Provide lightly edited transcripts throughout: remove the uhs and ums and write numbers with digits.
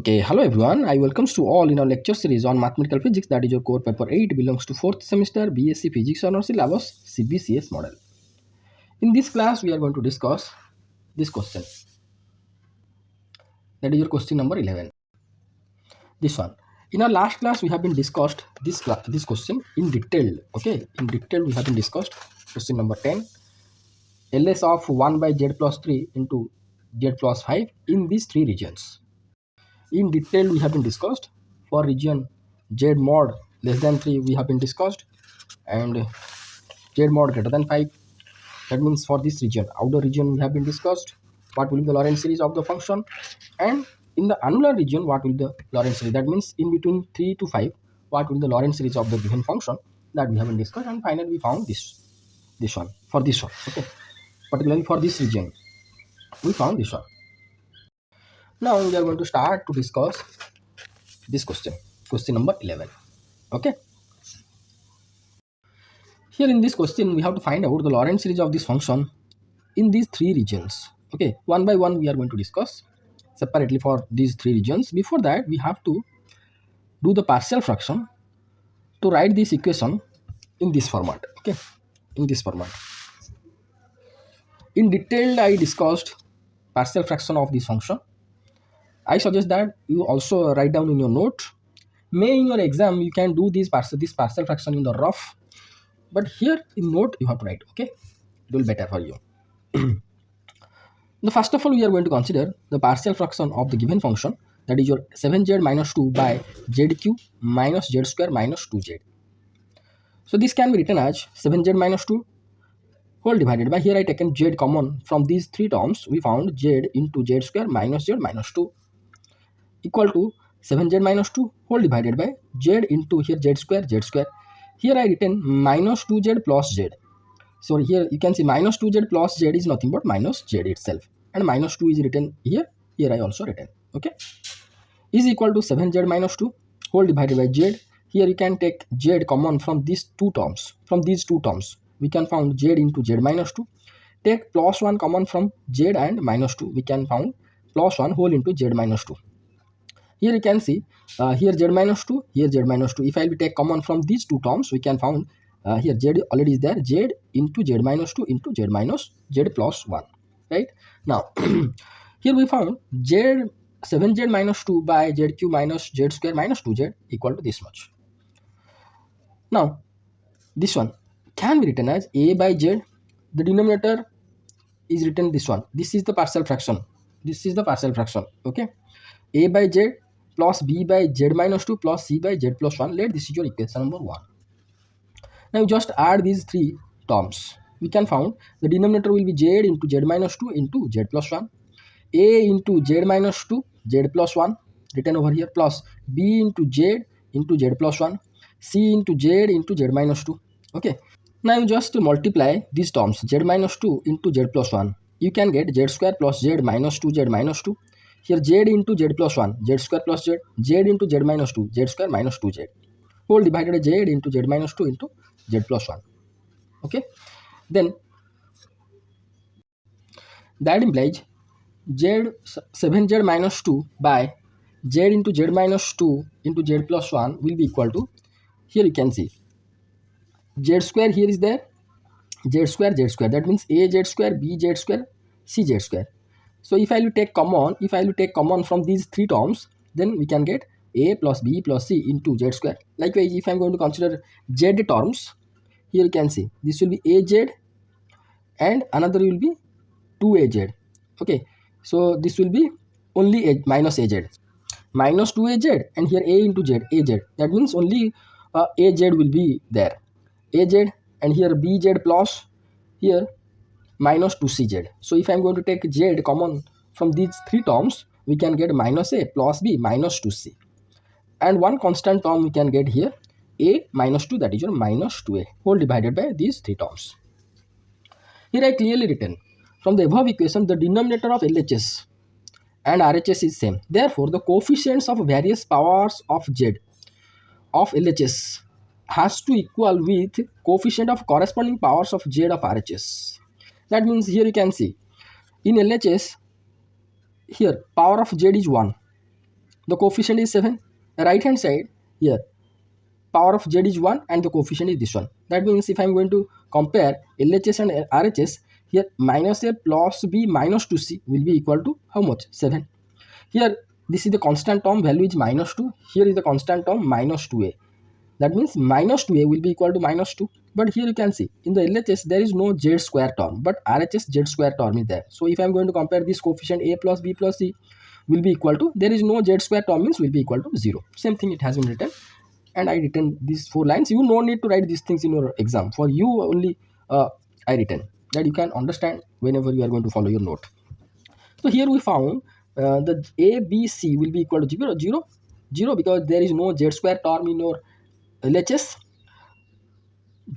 Okay, hello everyone. I welcomes to all in our lecture series on mathematical physics, that is your core paper 8, belongs to 4th semester B.sc Physics Honors Syllabus CBCS model. In this class we are going to discuss this question, that is your question number 11. This one. In our last class we have been discussed this question in detail. Okay, in detail we have been discussed question number 10, LS of 1 by z plus 3 into z plus 5 in these three regions. In detail we have been discussed for region z mod less than 3 we have been discussed, and z mod greater than 5, that means for this region, outer region, we have been discussed what will be the Lorentz series of the function, and in the annular region what will be the Lorentz series, that means in between 3 to 5 what will be the Lorentz series of the given function, that we have been discussed, and finally we found this one for this one. Okay, particularly for this region we found this one. Now we are going to start to discuss this question number 11. Okay, here in this question we have to find out the Lorentz series of this function in these three regions. Okay, one by one we are going to discuss separately for these three regions. Before that we have to do the partial fraction to write this equation in this format. Okay, in this format. In detail I discussed partial fraction of this function. I suggest that you also write down in your note. May in your exam you can do this partial fraction in the rough, but here in note you have to write. Okay, it will be better for you. The first of all we are going to consider the partial fraction of the given function, that is your 7z minus 2 by z cube minus z square minus 2z. So this can be written as 7z minus 2 whole divided by, here I taken z common from these three terms, we found z into z square minus z minus 2 equal to 7z minus 2 whole divided by z into here z square, here I written minus 2z plus z. So here you can see minus 2z plus z is nothing but minus z itself, and minus 2 is written here I also written. Okay, is equal to 7z minus 2 whole divided by z. Here you can take z common from these two terms, we can found z into z minus 2. Take plus 1 common from z and minus 2, we can found plus 1 whole into z minus 2. Here you can see here z minus 2, here z minus 2. If I will take common from these two terms, we can found here z already is there, z into z minus 2 into z minus z plus 1, right? Now here we found 7z minus 2 by z cube minus z square minus 2z equal to this much. Now this one can be written as a by z, the denominator is written this one, this is the partial fraction, okay, a by z plus b by z minus 2 plus c by z plus 1, let this is your equation number 1. Now just add these three terms, we can found the denominator will be z into z minus 2 into z plus 1, a into z minus 2 z plus 1 written over here, plus b into z plus 1, c into z minus 2. Okay, now you just multiply these terms, z minus 2 into z plus 1, you can get z square plus z minus 2z minus 2. Here z into z plus 1, z square plus z into z minus 2, z square minus 2z whole divided by z into z minus 2 into z plus 1. Okay, then that implies 7z minus 2 by z into z minus 2 into z plus 1 will be equal to, here you can see z square, here is there z square, that means a z square, b z square, c z square. So if I will take common from these three terms, then we can get a plus b plus c into z square. Likewise, if I am going to consider z terms, here you can see this will be az and another will be 2az. Okay, so this will be only a minus az, minus 2az, and here a into z, az, that means only az will be there, az, and here bz plus here minus 2cz. So if I am going to take z common from these three terms, we can get minus a plus b minus 2c, and one constant term we can get here a minus 2, that is your minus 2a whole divided by these three terms. Here I clearly written from the above equation the denominator of LHS and RHS is same. Therefore, the coefficients of various powers of z of LHS has to equal with coefficient of corresponding powers of z of RHS. That means here you can see in LHS, here power of z is 1, the coefficient is 7. Right hand side here, power of z is 1 and the coefficient is this one. That means if I am going to compare LHS and RHS, here minus a plus b minus 2c will be equal to how much? 7. Here this is the constant term, value is minus 2. Here is the constant term minus 2a. That means minus 2a will be equal to minus 2. But here you can see in the LHS there is no z square term, but RHS z square term is there. So if I am going to compare this coefficient a plus b plus c will be equal to, there is no z square term means will be equal to 0. Same thing it has been written, and I written these 4 lines. You no need to write these things in your exam. For you only I written that you can understand whenever you are going to follow your note. So here we found the a b c will be equal to 0 0 0 because there is no z square term in your LHS.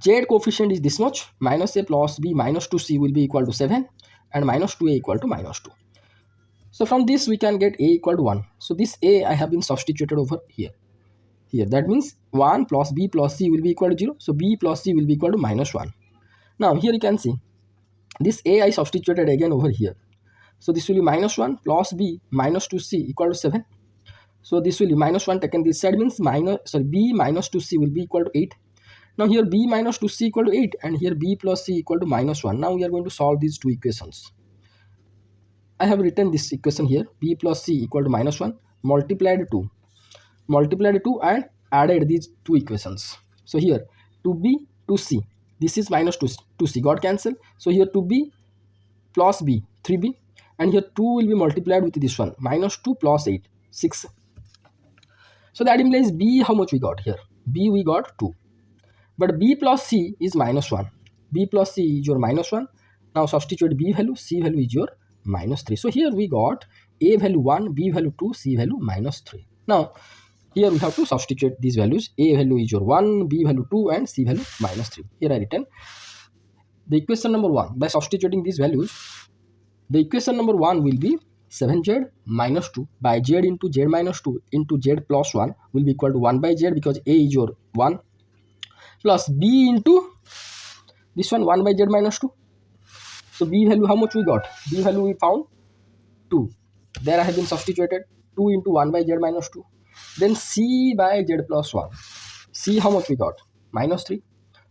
Z coefficient is this much, minus a plus b minus 2c will be equal to 7 and minus 2a equal to minus 2. So from this we can get a equal to 1. So this a I have been substituted over here. That means 1 plus b plus c will be equal to 0. So b plus c will be equal to minus 1. Now here you can see this a I substituted again over here. So this will be minus 1 plus b minus 2c equal to 7. So this will be minus 1 taken this side means b minus 2c will be equal to 8. Now here b minus 2c equal to 8 and here b plus c equal to minus 1. Now we are going to solve these two equations. I have written this equation here, b plus c equal to minus 1 multiplied 2 and added these two equations. So here 2b 2c, this is minus 2c got cancelled. So here 2b plus b 3b, and here 2 will be multiplied with this one minus 2 plus 8 6. So that implies b, how much we got here? B we got 2, but b plus c is minus 1. B plus c is your minus 1. Now substitute b value, c value is your minus 3. So here we got a value 1, b value 2, c value minus 3. Now here we have to substitute these values. A value is your 1, b value 2 and c value minus 3. Here I written the equation number 1. By substituting these values, the equation number 1 will be 7z minus 2 by z into z minus 2 into z plus 1 will be equal to 1 by z because a is your 1 plus b into this one by z minus 2. So b value how much we got? B value we found 2. There I have been substituted 2 into 1 by z minus 2. Then c by z plus 1. C how much we got? Minus 3.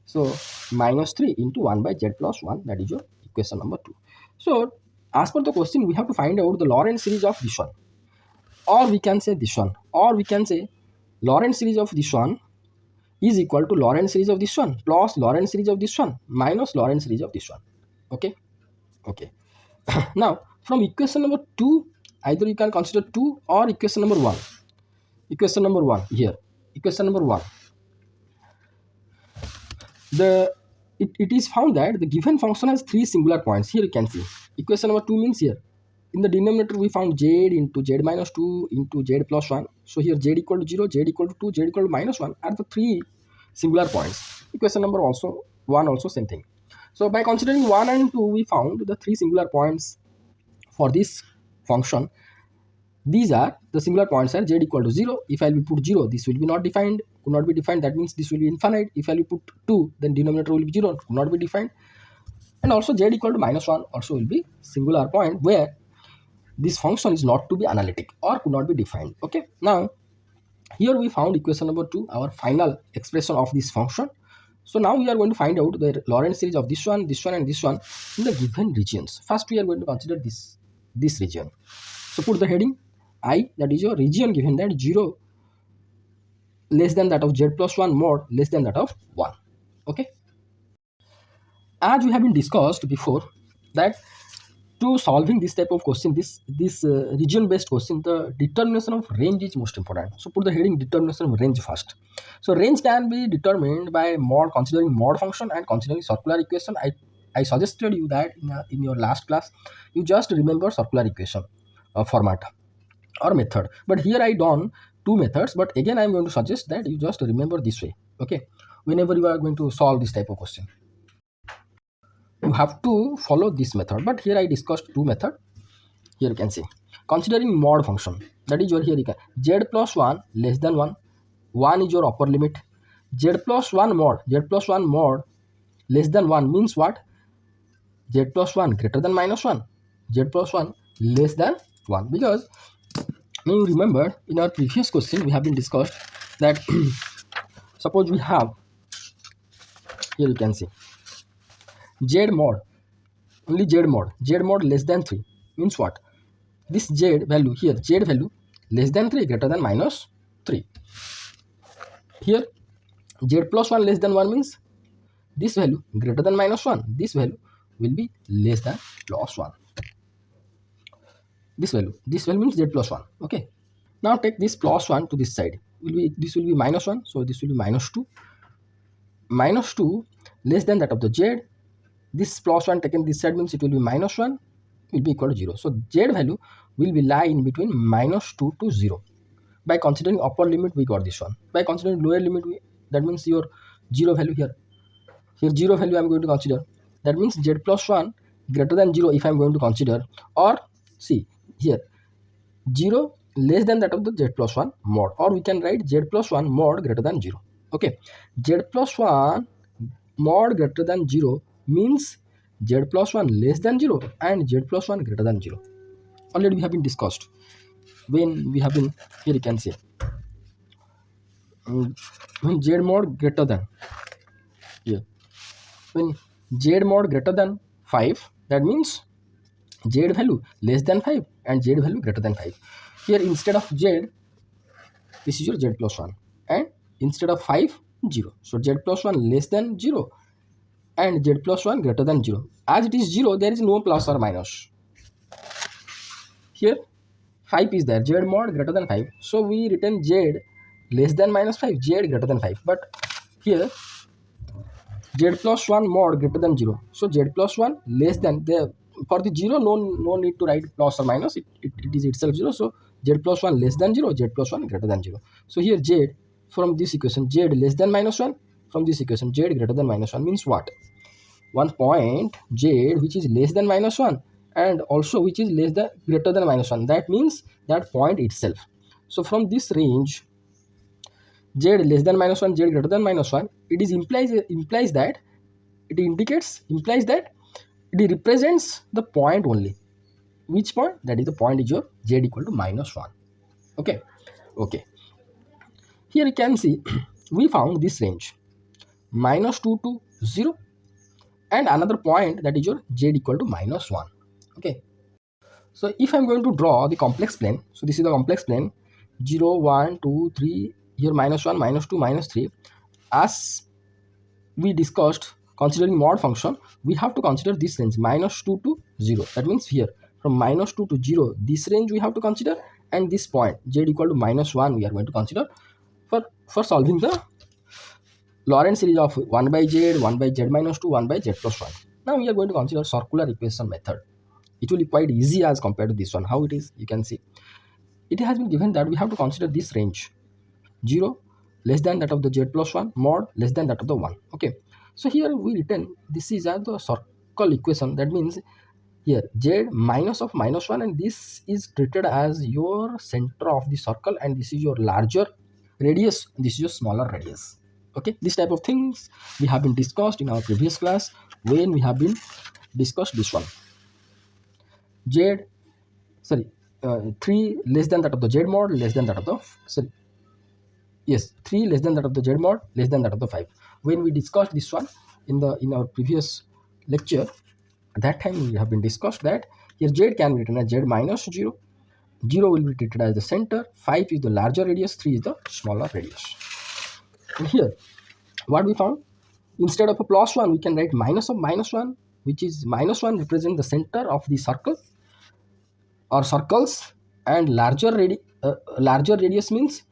So minus 3 into 1 by z plus 1, that is your equation number 2. So as per the question, we have to find out the Lorentz series of this one, or we can say this one, or we can say Lorentz series of this one is equal to Lorentz series of this one plus Lorentz series of this one minus Lorentz series of this one. Okay. Now from equation number 2, either you can consider 2 or equation number 1. Equation number 1 here. Equation number 1. It is found that the given function has 3 singular points. Here you can see equation number 2 means here in the denominator we found z into z minus 2 into z plus 1. So here z equal to 0, z equal to 2, z equal to minus 1 are the 3 singular points. Equation number 1 also same thing. So by considering 1 and 2, we found the 3 singular points for this function. These are the singular points are z equal to 0. If I will put 0, this will be not defined, could not be defined. That means this will be infinite. If I will put 2, then denominator will be 0, could not be defined. And also z equal to minus 1 also will be singular point where this function is not to be analytic or could not be defined. Okay. Now here we found equation number 2, our final expression of this function. So now we are going to find out the Lorentz series of this one and this one in the given regions. First we are going to consider this region. So put the heading I, that is your region given that 0 less than that of z plus 1 mod less than that of 1. Okay. As we have been discussed before that to solving this type of question, this region based question, the determination of range is most important. So put the heading determination of range first. So range can be determined by considering mod function and considering circular equation. I suggested you that in your last class you just remember circular equation format or method, but here I done 2 methods, but again I am going to suggest that you just remember this way. Okay, whenever you are going to solve this type of question, you have to follow this method, but here I discussed 2 methods. Here you can see considering mod function, that is your here you can z plus 1 less than 1 is your upper limit. Z plus 1 mod less than 1 means what? Z plus 1 greater than minus 1, z plus 1 less than 1, because Now you remember in our previous question we have been discussed that suppose we have, here you can see z mod, only z mod less than 3 means what? This z value here, z value less than 3 greater than minus 3. Here z plus 1 less than 1 means this value greater than minus 1. This value will be less than plus 1. This value means z plus 1. Okay. Now take this plus 1 to this side. This will be minus 1. So this will be minus 2. Minus 2 less than that of the z. This plus 1 taken this side means it will be minus 1 will be equal to 0. So z value will be lie in between minus 2 to 0. By considering upper limit we got this one. By considering lower limit that means your 0 value here. Here 0 value I am going to consider. That means z plus 1 greater than 0 if I am going to consider, or see here 0 less than that of the z plus 1 mod, or we can write z plus 1 mod greater than 0. Okay, z plus 1 mod greater than 0 means z plus 1 less than 0 and z plus 1 greater than 0. Already we have been discussed when we have been, here you can see when z mod greater than, here when z mod greater than 5, that means z value less than 5 and z value greater than 5. Here instead of z, this is your z plus 1, and instead of 5, 0. So z plus 1 less than 0 and z plus 1 greater than 0. As it is 0, there is no plus or minus. Here 5 is there, z mod greater than 5. So we written z less than minus 5, z greater than 5. But here z plus 1 mod greater than 0. So z plus 1 less than, the for the 0 no need to write plus or minus, it is itself 0. So z plus 1 less than 0, z plus 1 greater than 0. So here z from this equation z less than minus 1, from this equation z greater than minus 1 means what? One point z which is less than minus 1 and also which is less than greater than minus 1, that means that point itself. So from this range z less than minus 1, z greater than minus 1, it is implies that it implies that it represents the point only. Which point? That is the point is your z equal to minus 1. Okay. Here you can see we found this range minus 2 to 0 and another point that is your z equal to minus 1. Okay. So if I'm going to draw the complex plane, so this is the complex plane 0, 1, 2, 3, here minus 1, minus 2, minus 3. As we discussed, considering mod function, we have to consider this range minus 2 to 0. That means here from minus 2 to 0, this range we have to consider, and this point z equal to minus 1 we are going to consider for solving the Lorentz series of 1 by z, 1 by z minus 2, 1 by z plus 1. Now we are going to consider circular equation method. It will be quite easy as compared to this one. How it is, you can see it has been given that we have to consider this range 0 less than that of the z plus 1 mod less than that of the 1. Okay, so here we written this is as the circle equation. That means here z minus of minus 1, and this is treated as your center of the circle, and this is your larger radius, this is your smaller radius. Okay, this type of things we have been discussed in our previous class when we have been discussed this one. Z, sorry, 3 less than that of the z mod less than that of the, sorry, yes, 3 less than that of the z mod less than that of the 5. When we discussed this one in our previous lecture, at that time we have been discussed that here z can be written as z minus 0. 0 will be treated as the center, 5 is the larger radius, 3 is the smaller radius. And here what we found, instead of a plus 1 we can write minus of minus 1, which is minus 1 represents the center of the circle or circles, and larger radius means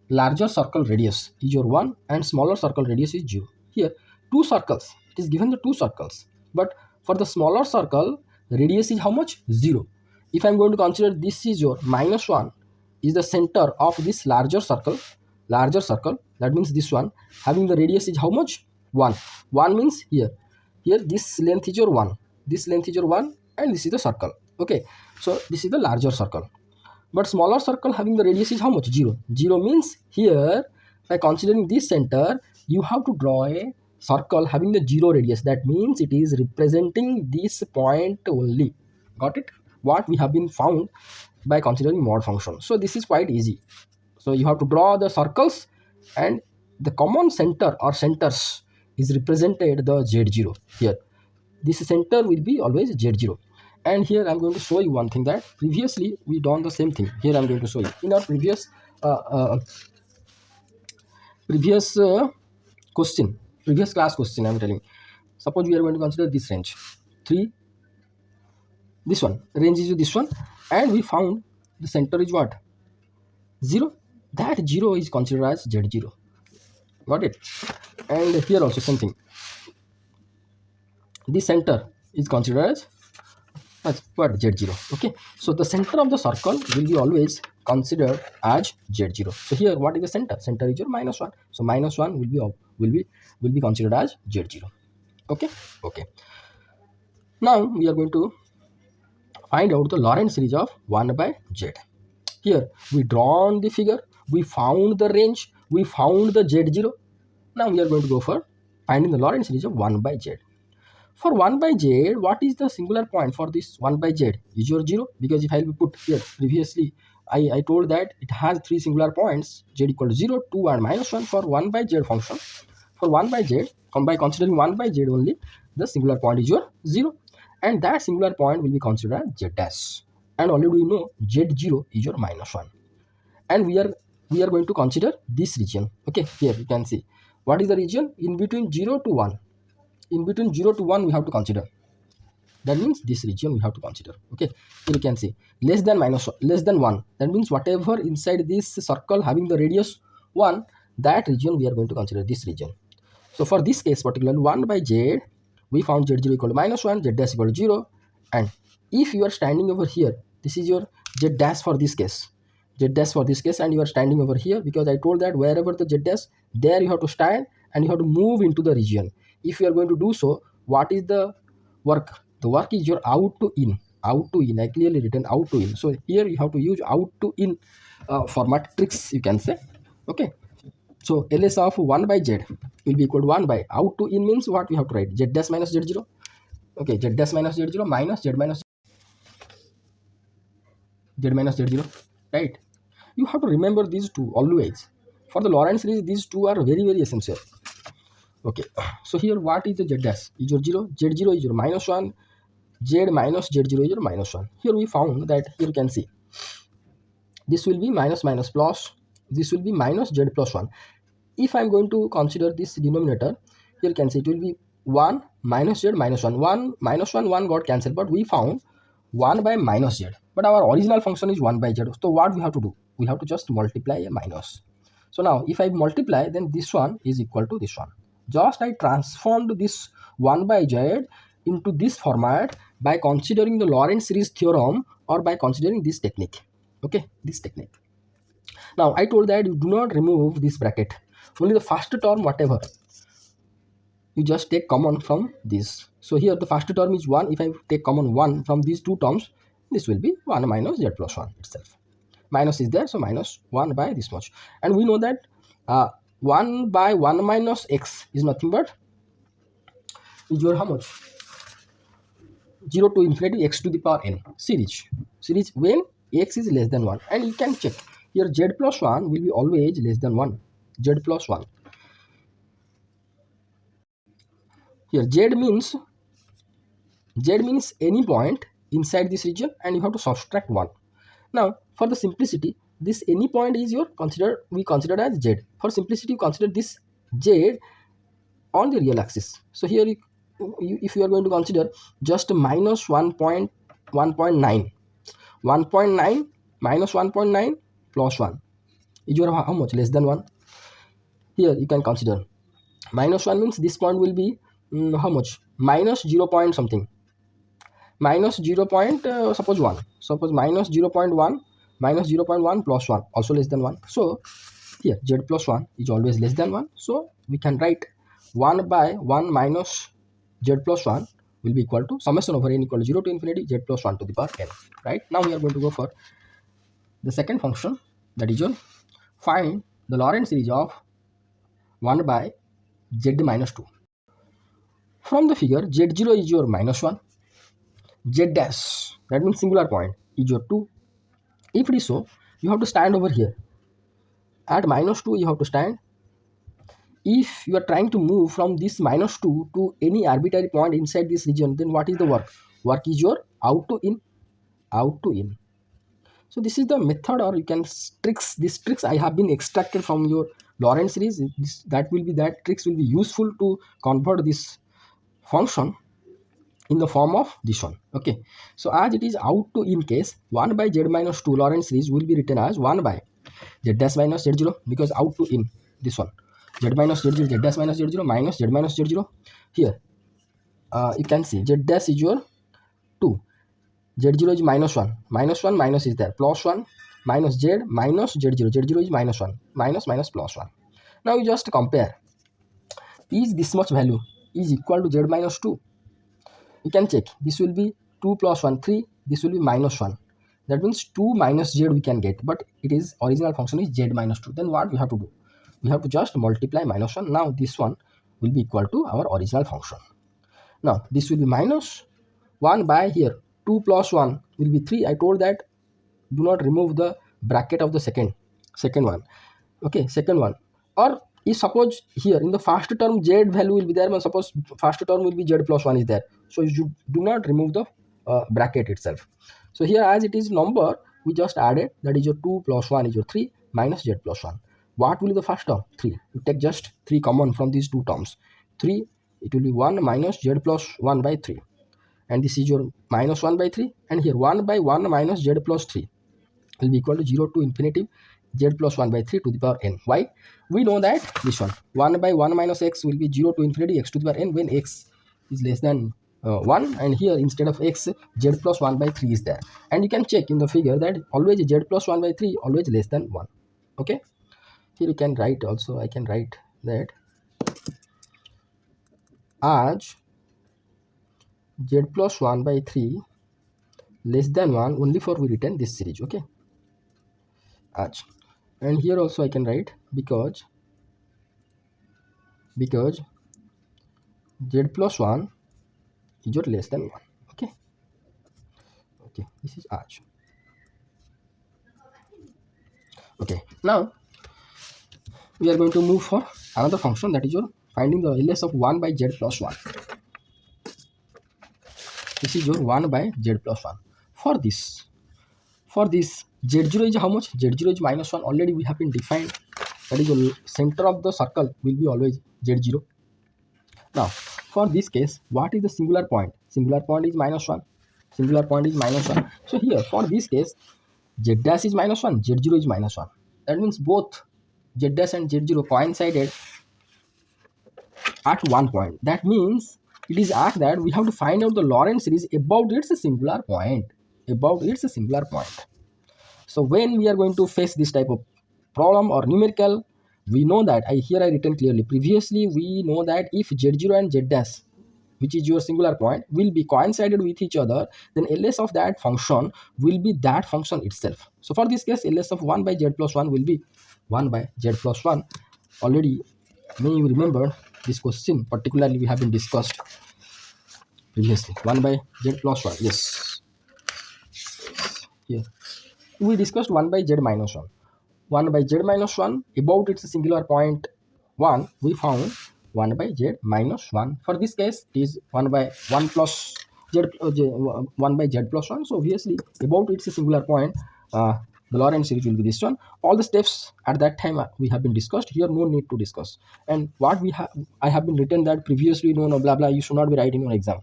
larger circle radius is your 1 and smaller circle radius is 0. Here two circles, it is given the two circles, but for the smaller circle radius is how much? 0. If I am going to consider this is your minus 1 is the center of this larger circle, that means this one having the radius is how much? 1. 1 means here this length is your 1, this length is your 1, and this is the circle. Okay, so this is the larger circle, but smaller circle having the radius is how much? 0. 0 means here by considering this center you have to draw a circle having the 0 radius. That means it is representing this point only. Got it? What we have been found by considering mod function. So this is quite easy. So you have to draw the circles, and the common center or centers is represented the z0 here. This center will be always z0. And here I'm going to show you one thing that previously we done the same thing. Here I'm going to show you in our uh, uh, previous previous class question. I'm telling, suppose we are going to consider this range 3, this one range is this one, and we found the center is what, 0. That 0 is considered as z0. Got it? And here also same thing, the center is considered as what, z0. Okay, so the center of the circle will be always considered as z0. So here what is the center? Center is your -1, so -1 will be considered as z0. Okay. Okay, now we are going to find out the Lorentz series of 1 by z. Here we drawn the figure, we found the range, we found the z0. Now we are going to go for finding the Lorentz series of 1 by z. For 1 by z, what is the singular point for this 1 by z? Is your 0? Because if I will put here, previously I told that it has 3 singular points, z equal to 0, 2 and -1 for 1 by z function. For 1 by z, by considering 1 by z only, the singular point is your 0. And that singular point will be considered as z dash. And already we know z0 is your -1. And we are going to consider this region. Okay, here you can see what is the region in between 0 to 1. In between 0 to 1 we have to consider, that means this region we have to consider. Okay, here you can see less than -1, less than 1, that means whatever inside this circle having the radius 1, that region we are going to consider this region. So for this case particularly 1 by z, we found z0 equal to -1, z dash equal to 0. And if you are standing over here, this is your z dash for this case, z dash for this case, and you are standing over here, because I told that wherever the z dash, there you have to stand and you have to move into the region. If you are going to do so, what is the work? The work is your out to in. Out to in, I clearly written out to in. So here you have to use out to in format tricks, you can say. Okay, so ls of 1 by z will be equal to 1 by out to in means what we have to write, z dash minus z0. Okay, z dash minus z0 minus z minus z0, right? You have to remember these two always. For the Lorentz series, these two are very, very essential. Okay, so here what is the z dash? Is your 0, z0 is your -1, z minus z0 is your -1. Here we found that, here you can see, this will be minus minus plus, this will be minus z plus 1. If I am going to consider this denominator, here you can see it will be 1 minus z minus 1. 1 minus 1, 1 got cancelled, but we found 1 by minus z. But our original function is 1 by z. So what we have to do? We have to just multiply a minus. So now if I multiply, then this one is equal to this one. Just I transformed this 1 by z into this format by considering the Lorentz series theorem, or by considering this technique. Okay, this technique. Now I told that you do not remove this bracket, only the first term whatever, you just take common from this. So here the first term is 1. If I take common 1 from these two terms, this will be 1 minus z plus 1 itself. Minus is there, so minus 1 by this much. And we know that 1 by 1 minus x is nothing but is your how much? 0 to infinity x to the power n series when x is less than 1. And you can check here, z plus 1 will be always less than 1. Z plus 1. Here z means any point inside this region, and you have to subtract 1. Now for the simplicity, this any point is your we consider as z. For simplicity, you consider this z on the real axis. So here if you are going to consider just minus 1.9 minus 1.9 plus 1 is your how much? Less than 1. Here you can consider minus 1 means this point will be how much? Minus 0 point something, minus 0 point suppose 1, suppose minus 0.1 minus 0.1 plus 1 also less than 1. So here z plus 1 is always less than 1. So we can write 1 by 1 minus z plus 1 will be equal to summation over n equal to 0 to infinity z plus 1 to the power n. Right, now we are going to go for the second function, that is your find the Lorentz series of 1 by z minus 2. From the figure, z0 is your -1, z dash, that means singular point, is your 2, If it is so, you have to stand over here. At -2, you have to stand. If you are trying to move from this -2 to any arbitrary point inside this region, then what is the work? Work is your out to in, out to in. So this is the method, or you can tricks. These tricks I have been extracted from your Lorentz series. That tricks will be useful to convert this function in the form of this one. Okay. So as it is out to in case, 1 by z minus 2 Lorentz series will be written as 1 by z dash minus z0, because out to in this one, z minus z0, z dash minus z0 minus z minus z0. Here you can see z dash is your 2, z0 is -1 minus is there, plus 1 minus z minus z0, z0 is -1, minus plus 1. Now you just compare, is this much value is equal to z minus 2? You can check, this will be 2 plus 1 3, this will be -1. That means 2 minus z we can get, but it is original function is z minus 2. Then what we have to do? We have to just multiply -1. Now this one will be equal to our original function. Now this will be -1 by here 2 plus 1 will be 3. I told that do not remove the bracket of the second one. Okay, second one. Or if suppose here in the first term z value will be there, but suppose first term will be z plus 1 is there, so you do not remove the bracket itself. So here as it is number, we just added, that is your 2 plus 1 is your 3 minus z plus 1. What will be the first term? 3. You take just 3 common from these two terms. 3, it will be 1 minus z plus 1 by 3, and this is your -1 by 3, and here 1 by 1 minus z plus 3 will be equal to 0 to infinity z plus 1 by 3 to the power n. Why? We know that this one 1 by 1 minus x will be 0 to infinity x to the power n when x is less than 1, and here instead of x, z plus 1 by 3 is there, and you can check in the figure that always z plus 1 by 3 always less than 1. Okay, here you can write also, I can write that as z plus 1 by 3 less than 1 only for we return this series. Okay, as, and here also I can write because z plus 1 is your less than 1. Okay, okay, this is arch. Okay, now we are going to move for another function, that is your finding the LS of 1 by z plus 1. This is your 1 by z plus 1. For this z0 is how much? Z0 is -1. Already we have been defined, that is the center of the circle will be always z0. Now for this case, what is the singular point? Singular point is -1. Singular point is -1. So here for this case, z dash is -1, z0 is -1. That means both z dash and z0 coincided at one point. That means it is asked that we have to find out the Lorentz series about its singular point. About its singular point. So when we are going to face this type of problem or numerical, we know that here I written clearly. Previously we know that if z0 and z dash, which is your singular point, will be coincided with each other, then LS of that function will be that function itself. So for this case, LS of 1 by z plus 1 will be 1 by z plus 1. Already may you remember this question, particularly we have been discussed previously. 1 by z plus 1. Yes, here we discussed 1 by z minus 1. 1 by z minus 1, about its singular point 1, we found 1 by z minus 1. For this case, it is 1 by 1 plus z, 1 by z plus 1. So obviously, about its singular point, the Lorentz series will be this one. All the steps at that time we have been discussed. Here, no need to discuss. And what we have, I have been written that previously, no, blah, blah, you should not be writing your exam.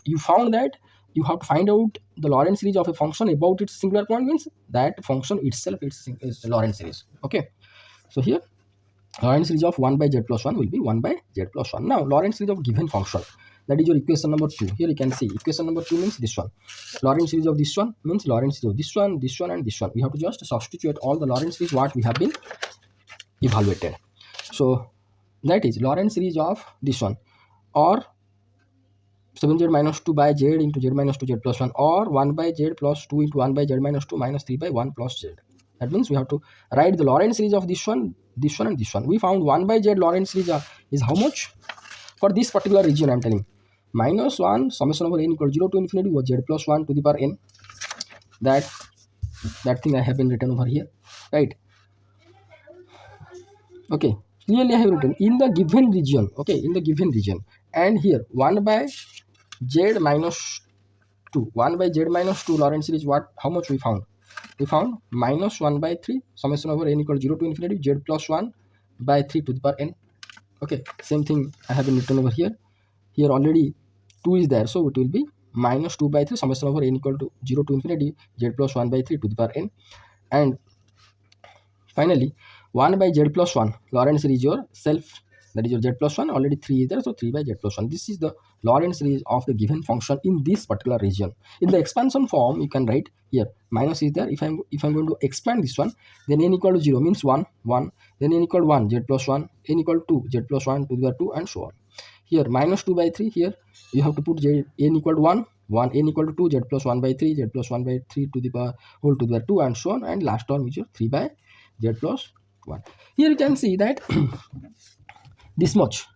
You found that you have to find out the Lorentz series of a function about its singular point, means that function itself is the Lorentz series. Okay, so here Lorentz series of 1 by z plus 1 will be 1 by z plus 1. Now Lorentz series of given function, that is your equation number 2. Here you can see equation number 2 means this one. Lorentz series of this one means Lorentz series of this one, this one, and this one. We have to just substitute all the Lorentz series what we have been evaluated. So that is Lorentz series of this one, or 7z minus 2 by z into z minus 2 z plus 1, or 1 by z plus 2 into 1 by z minus 2 minus 3 by 1 plus z. That means we have to write the Lorentz series of this one, and this one. We found 1 by z Lorentz series is how much? For this particular region I am telling, -1 summation over n equal 0 to infinity was z plus 1 to the power n. That that thing I have been written over here, right? Okay, clearly I have written in the given region, okay, in the given region, and here 1 by z minus 2, 1 by z minus 2 Lorentz series, what, how much we found? We found minus 1 by 3 summation over n equal 0 to infinity z plus 1 by 3 to the power n. Okay, same thing I have been written over here. Here already 2 is there, so it will be minus 2 by 3 summation over n equal to 0 to infinity z plus 1 by 3 to the power n. And finally 1 by z plus 1 Lorentz series your self, that is your z plus 1, already 3 is there, so 3 by z plus 1. This is the Lorentz series of the given function in this particular region. In the expansion form you can write here minus is there. If I'm going to expand this one, then n equal to 0 means 1 1, then n equal to 1 z plus 1, n equal to 2 z plus 1 to the power 2, and so on. Here minus 2 by 3, here you have to put z n equal to 1 1, n equal to 2 z plus 1 by 3, z plus 1 by 3 to the power whole to the power 2, and so on, and last term is your 3 by z plus 1. Here you can see that this much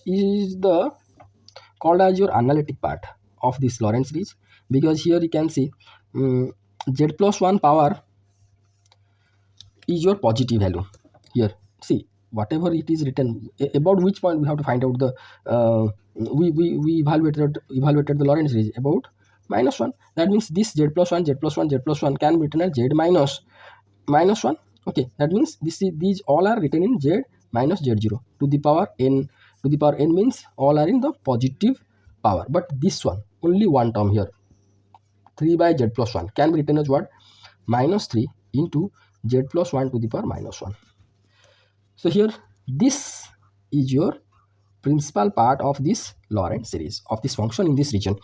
is the called as your analytic part of this Lorentz series, because here you can see z plus 1 power is your positive value. Here see, whatever it is written about which point we have to find out the we evaluated the Lorentz series about minus 1. That means this z plus 1 z plus 1 z plus 1 can be written as z minus 1. Okay, that means these all are written in z minus z0 to the power n. To the power n means all are in the positive power, but this one only one term here, 3 by z plus 1, can be written as what? Minus 3 into z plus 1 to the power minus 1. So here this is your principal part of this Lorentz series of this function in this region.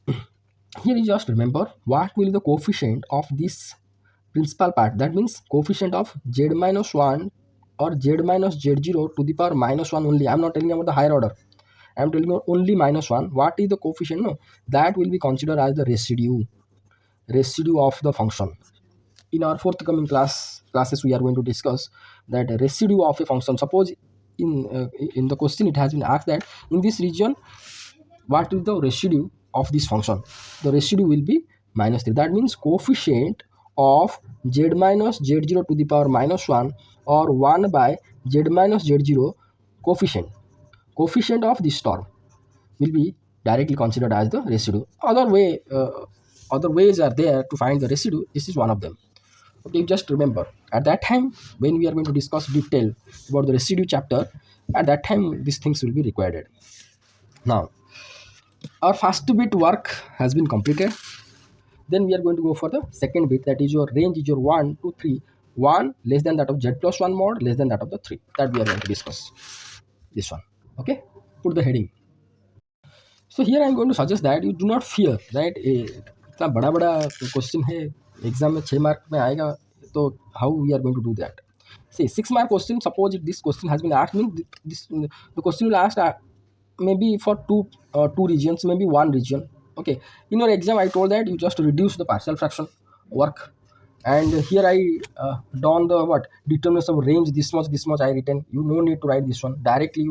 Here you just remember what will be the coefficient of this principal part, that means coefficient of z minus 1 or z minus z0 to the power minus 1 only. I am not telling about the higher order, I am telling you only minus 1. What is the coefficient? No, that will be considered as the residue of the function. In our forthcoming classes we are going to discuss that residue of a function. Suppose in the question it has been asked that in this region what is the residue of this function? The residue will be minus 3. That means coefficient of z minus z0 to the power minus 1 or 1 by z minus z0 coefficient of this term will be directly considered as the residue. Other ways are there to find the residue. This is one of them. Okay, just remember at that time when we are going to discuss detail about the residue chapter, at that time these things will be required. Now our first bit work has been completed. Then we are going to go for the second bit, that is your range is your 1 to 3, 1 less than that of z plus 1 mod, less than that of the 3, that we are going to discuss this one. Okay, put the heading. So here I am going to suggest that you do not fear that इतना बड़ा बड़ा question है exam में 6 mark में आएगा, तो how we are going to do that. See, 6 mark question, suppose if this question has been asked, means this the question will ask maybe for two regions, maybe one region. Okay, in your exam I told that you just reduce the partial fraction work, and here I done the what determination of range, this much I written. You no need to write this one directly.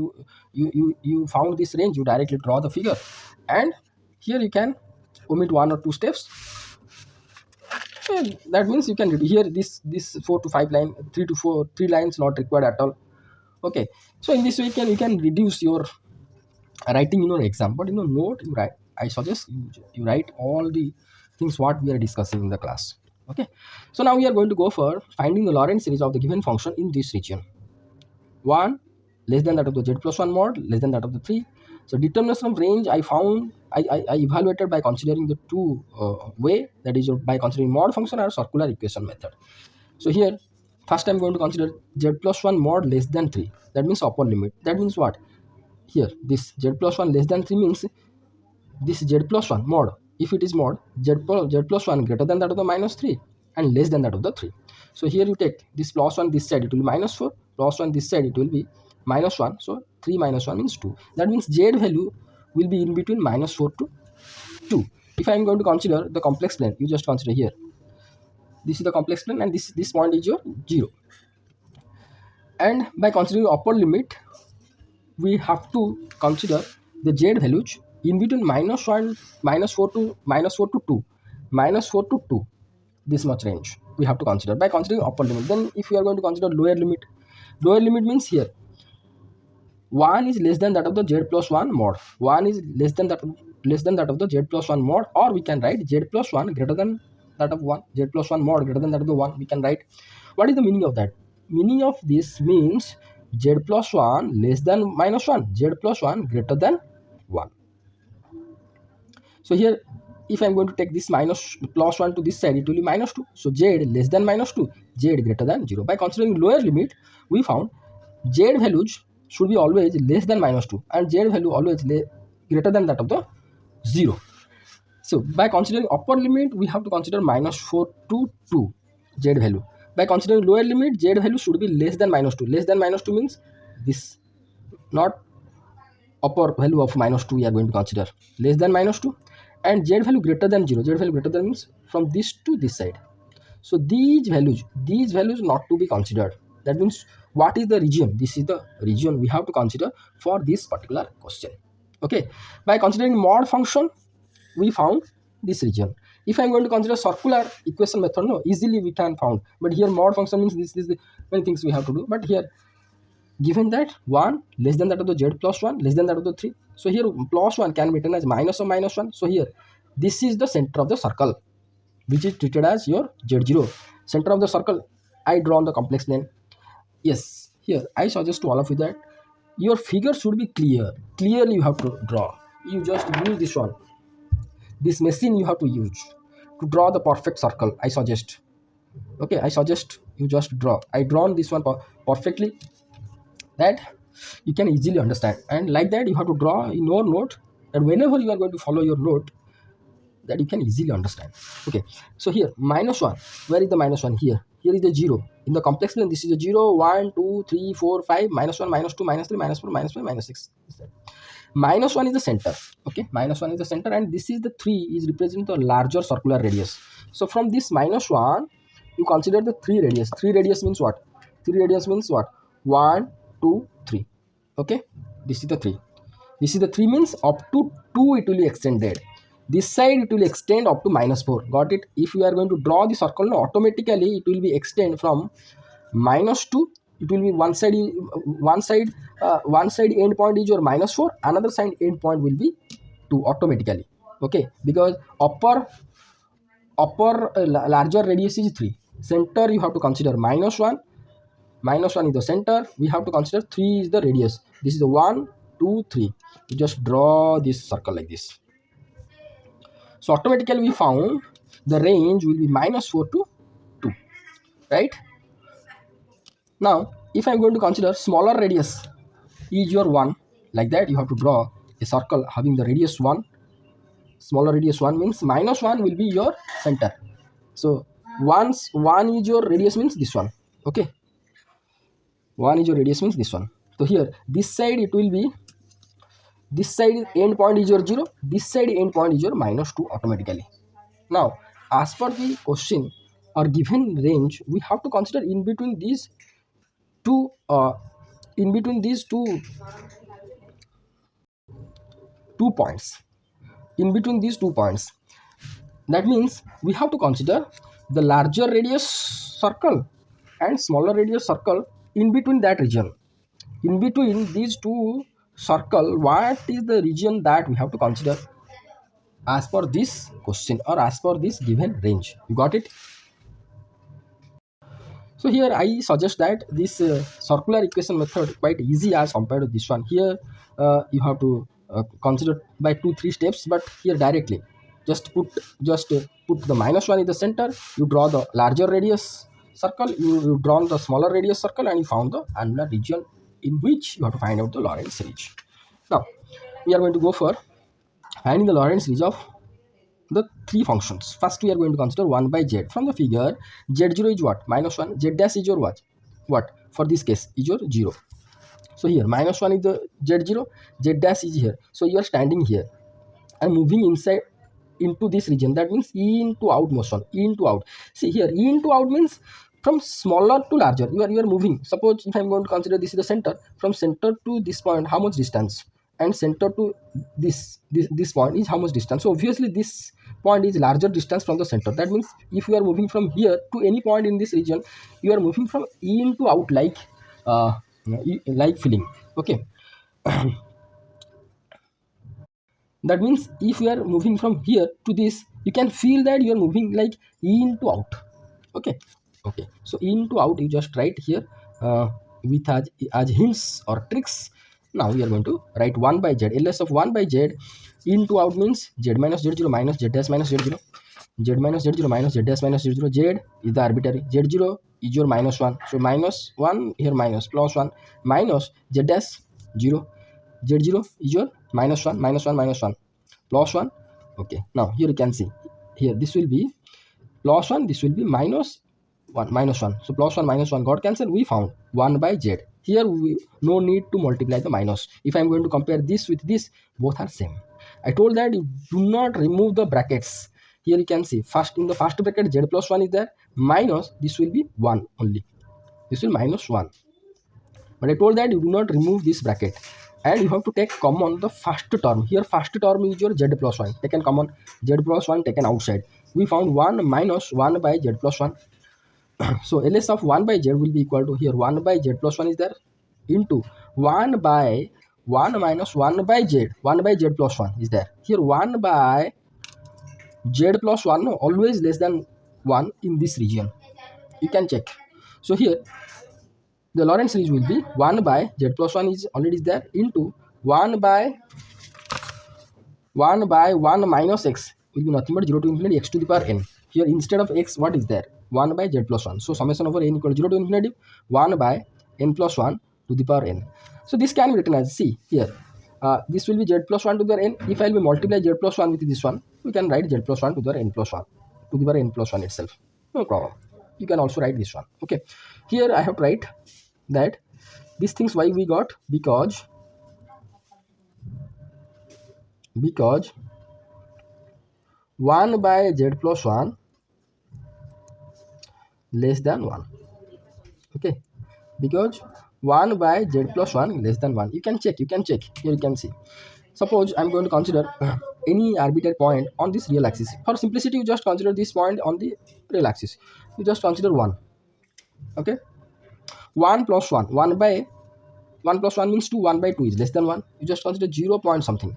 You found this range, you directly draw the figure, and here you can omit 1 or 2 steps. And that means you can here this 4 to 5 line, 3 lines not required at all. Okay, so in this way you can reduce your writing in your exam. But in your note you write, I suggest you write all the things what we are discussing in the class. Okay, so now we are going to go for finding the Lorentz series of the given function in this region. 1 less than that of the z plus 1 mod, less than that of the 3. So determination of range I found, I evaluated by considering the two way, that is by considering mod function or circular equation method. So here first I'm going to consider z plus 1 mod less than 3, that means upper limit. That means what? Here this z plus 1 less than 3 means this z plus 1 mod, if it is mod z plus 1 greater than that of the minus 3 and less than that of the 3. So here you take this plus 1 this side, it will be minus 4, plus 1 this side, it will be minus 1. So 3 minus 1 means 2. That means z value will be in between minus 4 to 2. If I am going to consider the complex plane, you just consider here this is the complex plane and this point is your 0. And by considering upper limit, we have to consider the z values in between minus 1 minus 4 to 2, minus 4 to 2, this much range we have to consider by considering upper limit. Then if we are going to consider lower limit means here 1 is less than that of the z plus 1 mod. 1 is less than that of the z plus 1 mod, or we can write z plus 1 greater than that of 1, z plus 1 mod greater than that of the 1. We can write. What is the meaning of that? Meaning of this means z plus 1 less than minus 1, z plus 1 greater than 1. So here, if I am going to take this minus plus 1 to this side, it will be minus 2. So z less than minus 2, z greater than 0. By considering lower limit, we found z values should be always less than minus 2 and z value always greater than that of the 0. So by considering upper limit, we have to consider minus 4 to 2 z value. By considering lower limit, z value should be less than minus 2. Less than minus 2 means this, not upper value of minus 2 we are going to consider. Less than minus 2 and z value greater than 0. Z value greater than means from this to this side. So these values not to be considered. That means what is the region? This is the region we have to consider for this particular question. Okay, by considering mod function, we found this region. If I am going to consider circular equation method, no, easily we can found. But here mod function means this is the many things we have to do. But here, given that 1 less than that of the z plus 1 less than that of the 3, so here plus 1 can be written as minus of minus 1. So here this is the center of the circle, which is treated as your z0. Center of the circle, I draw on the complex plane. Yes, here I suggest to all of you that your figure should be clearly you have to draw. You just use this one, this machine you have to use to draw the perfect circle. I suggest, okay, I suggest you just draw. I drawn this one perfectly, that you can easily understand. And like that you have to draw in your note, and whenever you are going to follow your note, that you can easily understand. Okay, so here minus 1, where is the minus 1? Here is the 0 in the complex plane. This is the 0 1 2 3 4 5, minus 1 minus 2 minus 3 minus 4 minus 5 minus 6. Minus 1 is the center. Okay, minus 1 is the center, and this is the 3 is representing the larger circular radius. So from this minus 1 you consider the 3 radius. 3 radius means what? 3 radius means what? 1 2 3. Okay, this is the 3. This is the 3 means up to 2 it will be extended. This side it will extend up to minus 4. Got it? If you are going to draw the circle, no, automatically it will be extend from minus 2. It will be one side end point is your minus 4, another side end point will be 2 automatically. Okay, because upper larger radius is 3. Center you have to consider minus 1. Minus 1 is the center. We have to consider 3 is the radius. This is the 1 2 3. You just draw this circle like this. So automatically we found the range will be minus 4 to 2, right? Now if I am going to consider smaller radius is your 1, like that you have to draw a circle having the radius 1. Smaller radius 1 means minus 1 will be your center. So once 1 is your radius means this one. Okay, 1 is your radius means this one. So here this side it will be, this side end point is your 0, this side end point is your minus 2 automatically. Now as per the question or given range, we have to consider in between these two points. In between these 2 points, that means we have to consider the larger radius circle and smaller radius circle in between that region. In between these two circle, what is the region that we have to consider as per this question or as per this given range? You got it? So here I suggest that this circular equation method quite easy as compared to this one. Here you have to consider by 2-3 steps, but here directly just put the minus 1 in the center. You draw the larger radius circle. You draw the smaller radius circle, and you found the annular region in which you have to find out the Lorentz series. Now we are going to go for finding the Lorentz series of the 3 functions. First we are going to consider 1 by z. From the figure, z0 is what? Minus 1. Z dash is your what? For this case is your 0. So here minus 1 is the z0, z dash is here. So you are standing here and moving inside into this region. That means in to out motion. In to out. See here, in to out means from smaller to larger. You are moving. Suppose if I am going to consider this is the center. From center to this point, how much distance? and center to this point is how much distance. So obviously this point is larger distance from the center. That means if you are moving from here to any point in this region, you are moving from in to out like filling. Okay. That means if you are moving from here to this, you can feel that you are moving like in to out. Okay. Okay, so in to out you just write here with as hints or tricks. Now we are going to write 1 by z, ls of 1 by z. In to out means z minus z0 minus z dash minus z0, z minus z0 minus z dash minus z0. Z is the arbitrary, z0 is your minus 1, so minus 1 here, minus plus 1 minus z dash 0, z0 is your minus 1, minus 1 minus 1 plus 1. Okay, now here you can see, here this will be plus 1, this will be minus 1 minus 1, so plus 1 minus 1 got cancelled. We found 1 by z. Here we no need to multiply the minus. If I am going to compare this with this, both are same. I told that you do not remove the brackets. Here you can see, first in the first bracket z plus 1 is there, minus this will be 1 only, this will minus 1. But I told that you do not remove this bracket and you have to take common the first term. Here first term is your z plus 1, taken common, z plus 1 taken outside. We found 1 minus 1 by z plus 1. So ls of 1 by z will be equal to, here 1 by z plus 1 is there, into 1 by 1 minus 1 by z, 1 by z plus 1 is there. Here 1 by z plus 1, no, always less than 1 in this region. You can check. So here the Lorentz series will be 1 by z plus 1 is already there, into 1 by 1 minus x will be nothing but 0 to infinity x to the power n. Here instead of x, what is there? 1 by z plus 1. So summation over n equal to 0 to infinity 1 by n plus 1 to the power n. So this can be written as, see here, this will be z plus 1 to the power n. If I will multiply z plus 1 with this one, we can write z plus 1 to the power n plus 1 to the power n plus 1 itself. No problem. You can also write this one. Okay. Here I have to write that these things why we got, because 1 by z plus 1 less than 1. Okay, because 1 by z plus 1 less than 1. You can check, here you can see. Suppose I'm going to consider any arbitrary point on this real axis. For simplicity, you just consider this point on the real axis. You just consider 1. Okay, 1 plus 1, 1 by 1 plus 1 means 2, 1 by 2 is less than 1. You just consider 0 point something.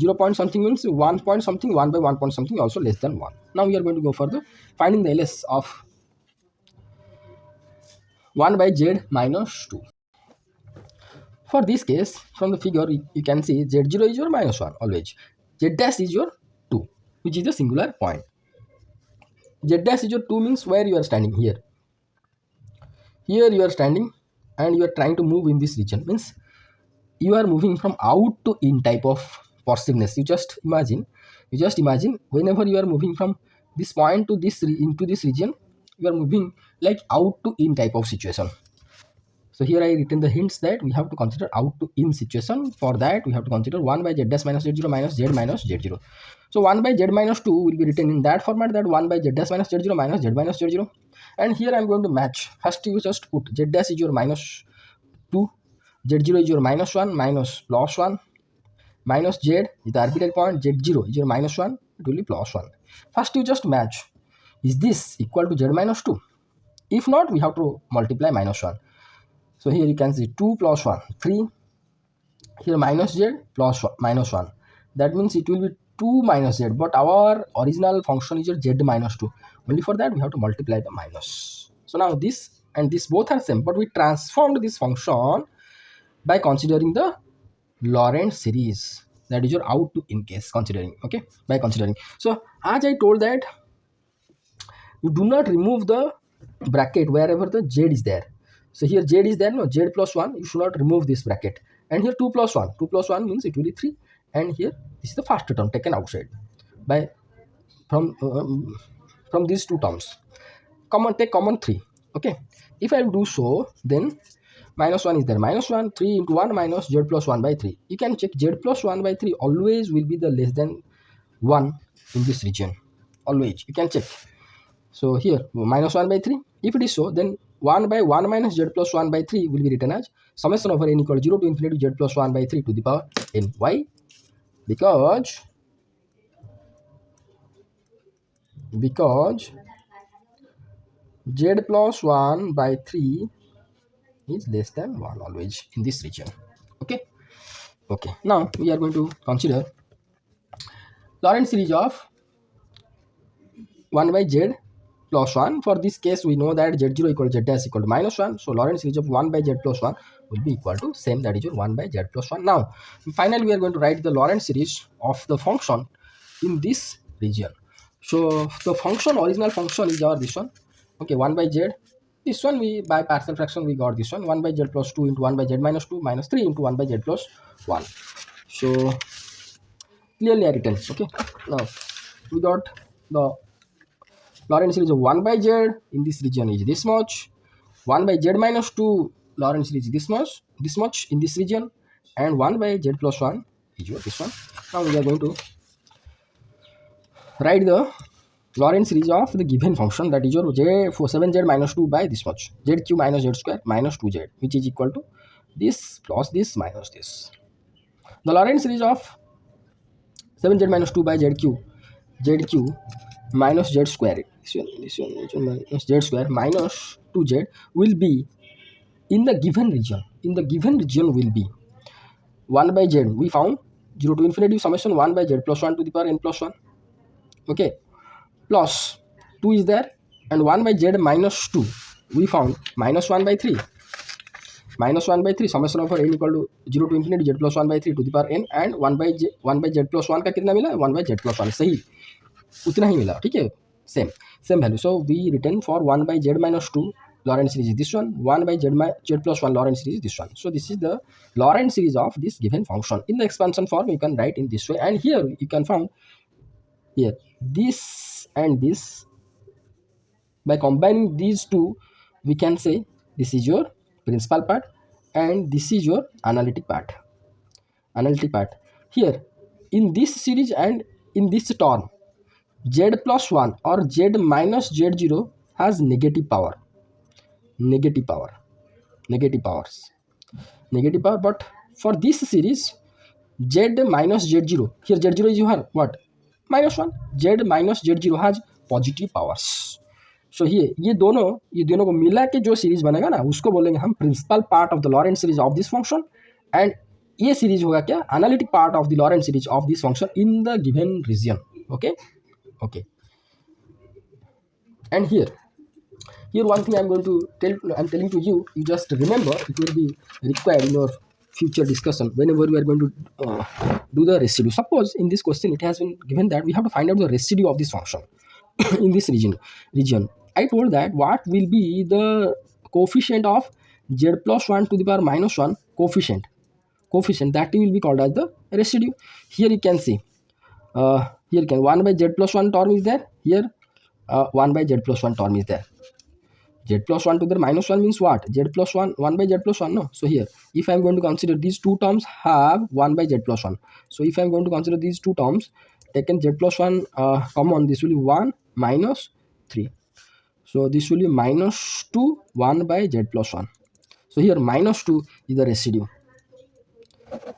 0 point something means 1 point something, 1 by 1 point something also less than 1. Now we are going to go further, finding the ls of 1 by z minus 2. For this case, from the figure, you can see z0 is your minus 1 always. Z dash is your 2, which is the singular point. Z dash is your 2 means where you are standing here. Here you are standing and you are trying to move in this region. Means you are moving from out to in type of perceiveness. You just imagine whenever you are moving from this point to this into this region, you are moving like out to in type of situation. So here I written the hints that we have to consider out to in situation. For that we have to consider 1 by z dash minus z0 minus z minus z0. So 1 by z minus 2 will be written in that format, that 1 by z dash minus z0 minus z minus z0. And here I am going to match. First you just put z dash is your minus 2, z0 is your minus 1 minus plus 1 minus z is the arbitrary point, z0 is your minus 1, it will be plus 1. First you just match. Is this equal to z minus 2? If not, we have to multiply minus 1. So here you can see 2 plus 1, 3. Here minus z plus 1, minus 1. That means it will be 2 minus z. But our original function is your z minus 2. Only for that we have to multiply the minus. So now this and this both are same. But we transformed this function by considering the Lorentz series. That is your out to in case considering. Okay, by considering. So as I told that you do not remove the bracket wherever the z is there. So here z is there, no, z plus 1, you should not remove this bracket. And here 2 plus 1, 2 plus 1 means it will be 3. And here this is the first term taken outside by from these two terms. Take common 3. Okay, if I do so, then minus 1 is there, minus 1, 3 into 1 minus z plus 1 by 3. You can check, z plus 1 by 3 always will be the less than 1 in this region, always you can check. So here minus 1 by 3, if it is so, then 1 by 1 minus z plus 1 by 3 will be written as summation over n equal to 0 to infinity z plus 1 by 3 to the power n. Why? Because z plus 1 by 3 is less than 1 always in this region. Okay. Okay. Now we are going to consider Lorentz series of 1 by z plus 1. For this case, we know that z0 equal to z dash equal to minus 1. So Lorentz series of 1 by z plus 1 will be equal to same, that is your 1 by z plus 1. Now, finally, we are going to write the Lorentz series of the function in this region. So the function, original function is our this one. Okay, 1 by z. This one we by partial fraction we got this one, 1 by z plus 2 into 1 by z minus 2 minus 3 into 1 by z plus 1. So clearly I written. Okay, now we got the Lorentz series of 1 by z in this region is this much. 1 by z minus 2 Lorentz series is this much in this region, and 1 by z plus 1 is your this one. Now we are going to write the Lorentz series of the given function, that is your j for 7z minus 2 by this much, zq minus z square minus 2z, which is equal to this plus this minus this. The Lorentz series of 7z minus 2 by zq minus z square, this one minus z square minus 2z will be in the given region. In the given region will be 1 by z. We found 0 to infinity summation 1 by z plus 1 to the power n plus 1. Okay, plus 2 is there, and 1 by z minus 2 we found minus 1 by 3. Minus 1 by 3 summation of n equal to 0 to infinity z plus 1 by 3 to the power n, and 1 by z plus 1 का कितना मिला? 1 by z plus 1. सही उतना ही मिला. ठीक है, same value. So we written for 1 by z minus 2 Lorentz series is this one, 1 by z plus 1 Lorentz series is this one. So this is the Lorentz series of this given function. In the expansion form you can write in this way, and here you can find here this and this. By combining these two, we can say this is your principal part and this is your analytic part. Here in this series and in this term, z plus 1 or z minus z0 has negative power. Negative power. But for this series, z minus z0, here z0 is your what? Minus 1. z minus z0 has positive powers. So ये दोनों को मिला के जो series बनेगा ना, उसको बोलेंगे हम principal part of the Laurent series of this function, and ये सीरीज होगा क्या? Analytic part of the Laurent series of this function in the given region. Okay. And here one thing I'm telling to you just remember, it will be required in your future discussion whenever we are going to do the residue. Suppose in this question it has been given that we have to find out the residue of this function in this region. I told that what will be the coefficient of z plus 1 to the power minus 1 coefficient that will be called as the residue. Here you can see, here you can 1 by z plus 1 term is there, here 1 by z plus 1 term is there. Z plus 1 to the minus 1 means what? Z plus 1 by z plus 1, no? So here if I am going to consider these two terms have 1 by z plus 1, so if I am going to consider these two terms, taken z plus 1 common, this will be 1 minus 3. So this will be minus 2 1 by z plus 1. So here minus 2 is the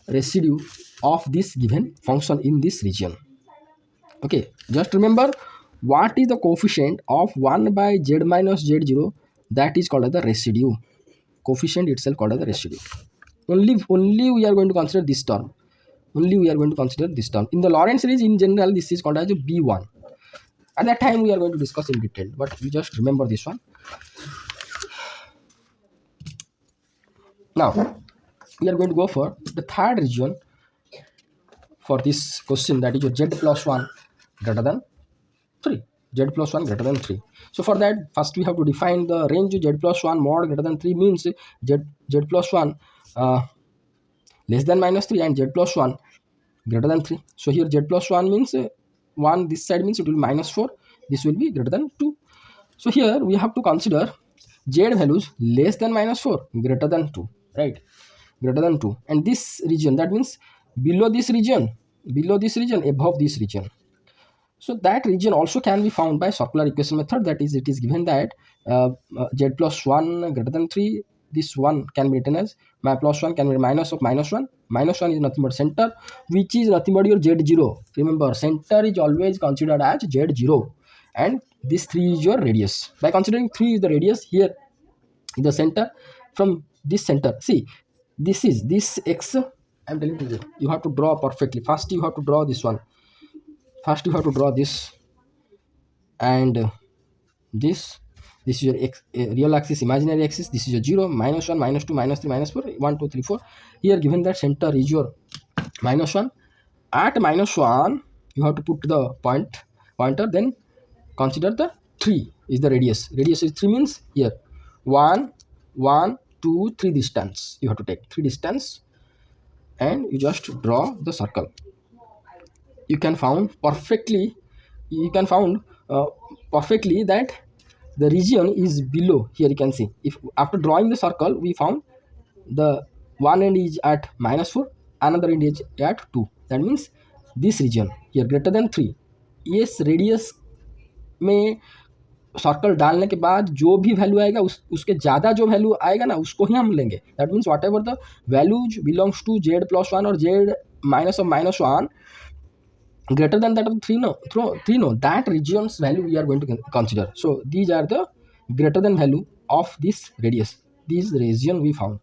residue of this given function in this region. Okay, just remember what is the coefficient of 1 by z minus z0, that is called as the residue. Coefficient itself called as the residue. Only we are going to consider this term. In the Lorentz series in general, this is called as B1. At that time we are going to discuss in detail, but you just remember this one. Now we are going to go for the third region for this question, that is your z plus 1 greater than 3. Z plus 1 greater than 3. So for that, first we have to define the range. Z plus 1 mod greater than 3 means z plus 1 less than minus 3 and z plus 1 greater than 3. So here z plus 1 means 1, this side means it will be minus 4, this will be greater than 2. So here we have to consider z values less than minus 4, greater than 2, right? Greater than 2, and this region, that means below this region, above this region. So that region also can be found by circular equation method. That is, it is given that z plus 1 greater than 3, this 1 can be written as my plus 1 can be minus of minus 1. Minus 1 is nothing but center, which is nothing but your z0. Remember, center is always considered as z0, and this 3 is your radius. By considering 3 is the radius, here is the center. From this center, see, this x, I'm telling you, you have to draw perfectly. First you have to draw this one. First you have to draw this, and this is your real axis, imaginary axis. This is your 0, minus 1, minus 2, minus 3, minus 4, 1 2 3 4. Here given that center is your minus 1. At minus 1 you have to put the pointer, then consider the 3 is the radius. Radius is 3, means here 1 1 2 3 distance. You have to take 3 distance, and you just draw the circle. You can found perfectly, you can found perfectly that the region is below. Here you can see, if after drawing the circle we found the one end is at minus 4, another end is at 2. That means this region here greater than 3. yes, radius में circle डालने के बाद जो भी value आएगा उसके ज़्यादा जो वैल्यू आएगा ना, उसको ही हम लेंगे. That means whatever the values belongs to z plus 1 और z minus 1 greater than that of 3, no, that region's value we are going to consider. So these are the greater than value of this radius, this region we found.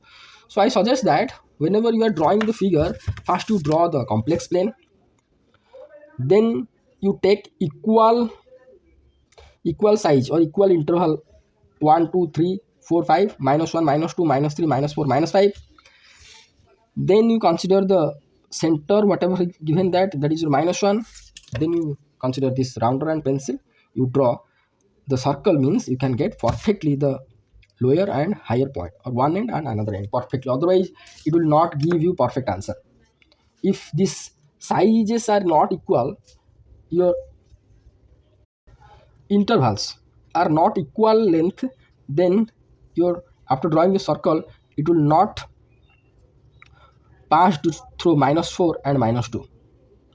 So I suggest that whenever you are drawing the figure, first you draw the complex plane, then you take equal size or equal interval 1 2 3 4 5, minus 1 minus 2 minus 3 minus 4 minus 5. Then you consider the center, whatever is given, that is your minus 1. Then you consider this rounder and pencil, you draw the circle, means you can get perfectly the lower and higher point, or one end and another end perfectly. Otherwise it will not give you perfect answer. If these sizes are not equal, your intervals are not equal length, then your after drawing the circle it will not pass through minus 4 and minus 2.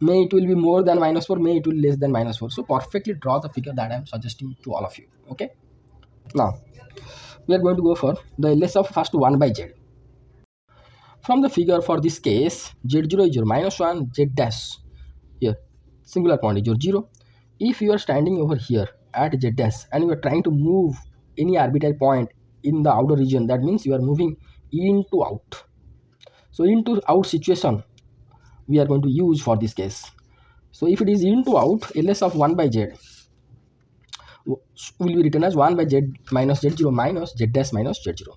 May it will be more than minus 4, may it will less than minus 4. So perfectly draw the figure that I am suggesting to all of you. Okay, now we are going to go for the LS of first 1 by z. From the figure for this case, z0 is your minus 1, z dash here singular point is your 0. If you are standing over here at z dash and you are trying to move any arbitrary point in the outer region, that means you are moving into out. So into out situation we are going to use for this case. So if it is into out, ls of 1 by z will be written as 1 by z minus z0 minus z dash minus z0.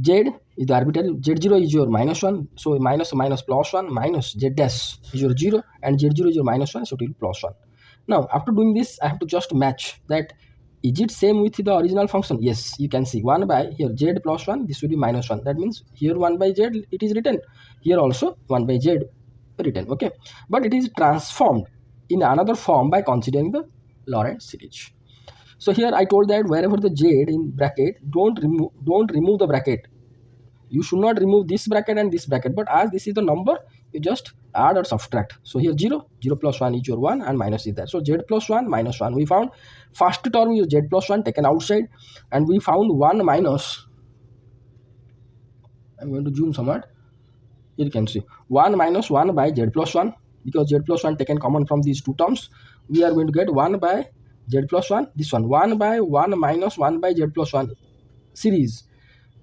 Z is the arbitrary, z0 is your minus 1, so minus plus 1 minus z dash is your 0, and z0 is your minus 1, so it will be plus 1. Now after doing this I have to just match that. Is it same with the original function? Yes, you can see 1 by here z plus 1, this will be minus 1. That means here 1 by z it is written, here also 1 by z written. Okay, but it is transformed in another form by considering the Lorentz series. So here I told that wherever the z in bracket, don't remove the bracket. You should not remove this bracket and this bracket, but as this is the number, you just add or subtract. So here 0 plus 1 is your 1 and minus is that. So z plus 1 minus 1, we found first term is z plus 1 taken outside, and we found 1 minus, I'm going to zoom somewhat. Here you can see 1 minus 1 by z plus 1, because z plus 1 taken common from these two terms, we are going to get 1 by z plus 1, this one 1 by 1 minus 1 by z plus 1 series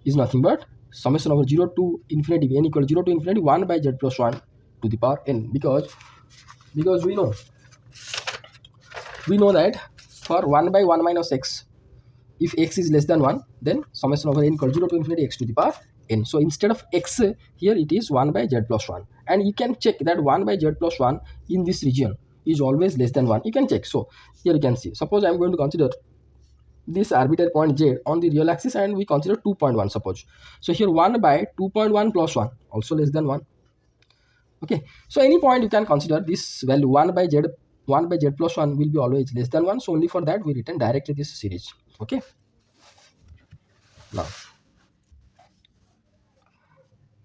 is nothing but summation over 0 to infinity, n equal 0 to infinity 1 by z plus 1 to the power n, because we know that for 1 by 1 minus x, if x is less than 1, then summation over n equal 0 to infinity x to the power n. So instead of x, here it is 1 by z plus 1, and you can check that 1 by z plus 1 in this region is always less than 1. You can check. So here you can see, suppose I am going to consider this arbitrary point z on the real axis, and we consider 2.1 suppose. So here 1 by 2.1 plus 1 also less than 1. Okay, so any point you can consider this value 1 by z plus 1 will be always less than 1. So only for that we written directly this series. Okay, now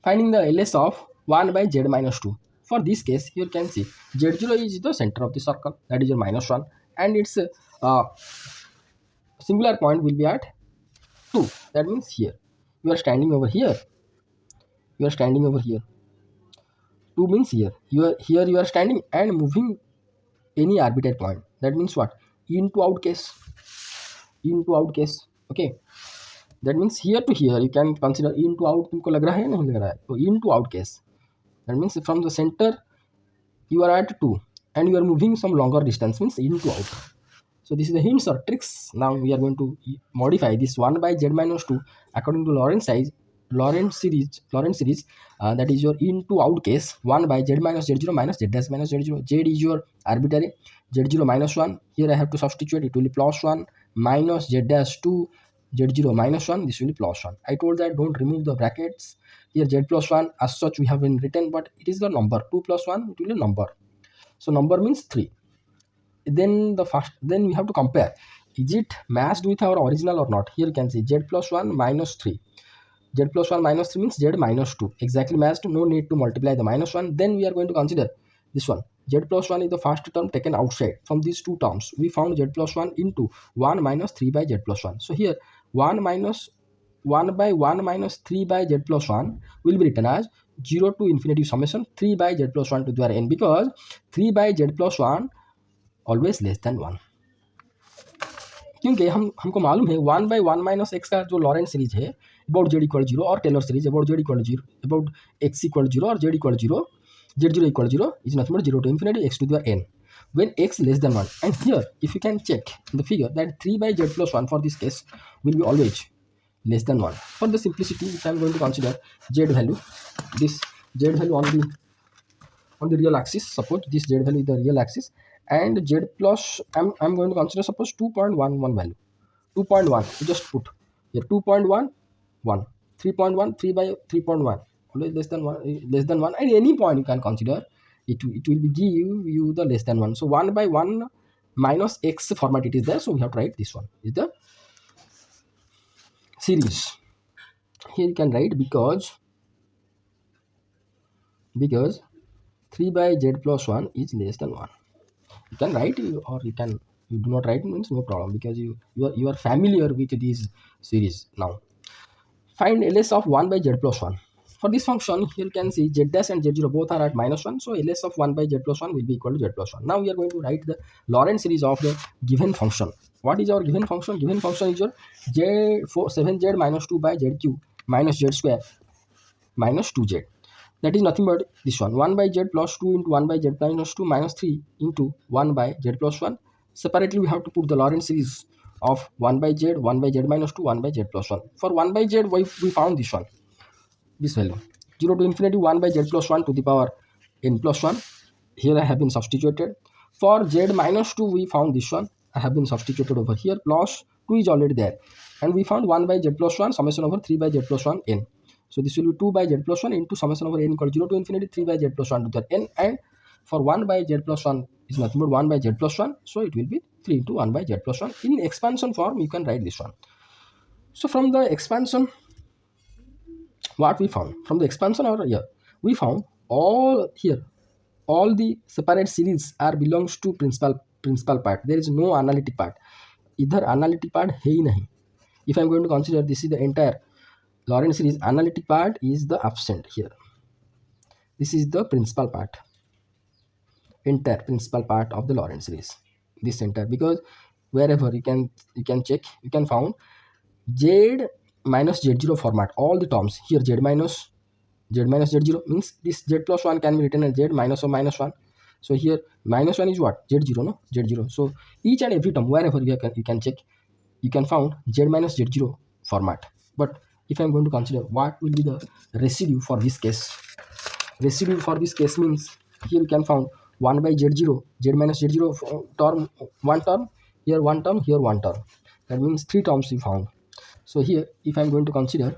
finding the ls of 1 by z minus 2. For this case, you can see z0 is the center of the circle, that is your -1, and its singular point will be at 2. That means here you are standing over here, you are standing over here. 2 means here you are standing and moving any arbitrary point. That means what? Into out case, into out case. Okay, that means here to here you can consider into out. तुमको लग रहा है नहीं लग रहा है, तो into out case. That means from the center you are at 2 and you are moving some longer distance, means into out. So this is the hints or tricks. Now we are going to modify this 1 by z minus 2 according to Lorentz series. That is your into out case. 1 by z minus z0 minus z dash minus z0. Z is your arbitrary, z0 minus 1. Here I have to substitute, it will be plus 1 minus z dash 2, z0 minus 1. This will be plus 1. I told that don't remove the brackets. Here z plus 1 as such we have been written, but it is the number. 2 plus 1, it will be a number. So number means 3. Then we have to compare, is it matched with our original or not. Here you can see z plus 1 minus 3. Z plus 1 minus 3 means z minus 2. Exactly matched, no need to multiply the minus 1. Then we are going to consider this one. Z plus 1 is the first term taken outside. From these two terms, we found z plus 1 into 1 minus 3 by z plus 1. So here 1 minus 1 by 1 minus 3 by z plus 1 will be written as 0 to infinity summation 3 by z plus 1 to the power n, because 3 by z plus 1 always less than 1, क्योंकि हमको मालूम है 1 by 1 minus x का जो Laurent series है about z equal 0, और Taylor series about z equal 0 about x equal 0 और z equal 0, z0 equal 0 is nothing but 0 to infinity x to the n when x less than 1. And here if you can check in the figure that 3 by z plus 1 for this case will be always less than 1. For the simplicity, if I am going to consider z value, this z value on the real axis, suppose this z value is the real axis, and z plus I'm going to consider suppose 2.11 value, 2.1, you just put here 2.1 1, 3.1 3 by 3.1, always less than 1, less than 1, and any point you can consider, it will be give you the less than 1. So 1 by 1 minus x format it is there, so we have to write this one is the series. Here you can write because 3 by z plus 1 is less than 1. You can write, or you do not write, means no problem, because you are familiar with this series. Now find ls of 1 by z plus 1. For this function, here you can see z dash and z0 both are at -1, so ls of 1 by z plus 1 will be equal to z plus 1. Now we are going to write the Lorentz series of the given function. What is our given function? Given function is your 7z minus 2 by zq minus z square minus 2z. That is nothing but this one, 1 by z plus 2 into 1 by z minus 2 minus 3 into 1 by z plus 1. Separately we have to put the Lorentz series of 1 by z, 1 by z minus 2, 1 by z plus 1. For 1 by z we found this one, this value 0 to infinity 1 by z plus 1 to the power n plus 1. Here I have been substituted. For z minus 2 we found this one, I have been substituted over here, plus 2 is already there, and we found 1 by z plus 1 summation over 3 by z plus 1 n. So this will be 2 by z plus 1 into summation over n equal 0 to infinity 3 by z plus 1 to the n, and for 1 by z plus 1 is nothing but 1 by z plus 1, so it will be 3 into 1 by z plus 1. In expansion form you can write this one. So from the expansion, what we found from the expansion over here, we found all here all the separate series are belongs to principal part. There is no analytic part, इधर analytic part है ही नहीं. If I am going to consider this is the entire Lorentz series, analytic part is the absent here. This is the principal part, entire principal part of the Lorentz series, this entire, because wherever you can check, you can found z minus z0 format, all the terms here z minus z0 means this z plus 1 can be written as z minus or minus 1. So here minus 1 is what, z0, no, z0. So each and every term wherever you can check, you can found z minus z0 format. But if I am going to consider what will be the residue for this case, residue for this case means here you can found 1 by z0, z minus z0 term, one term, here one term, here one term. That means 3 terms we found. So here if I am going to consider,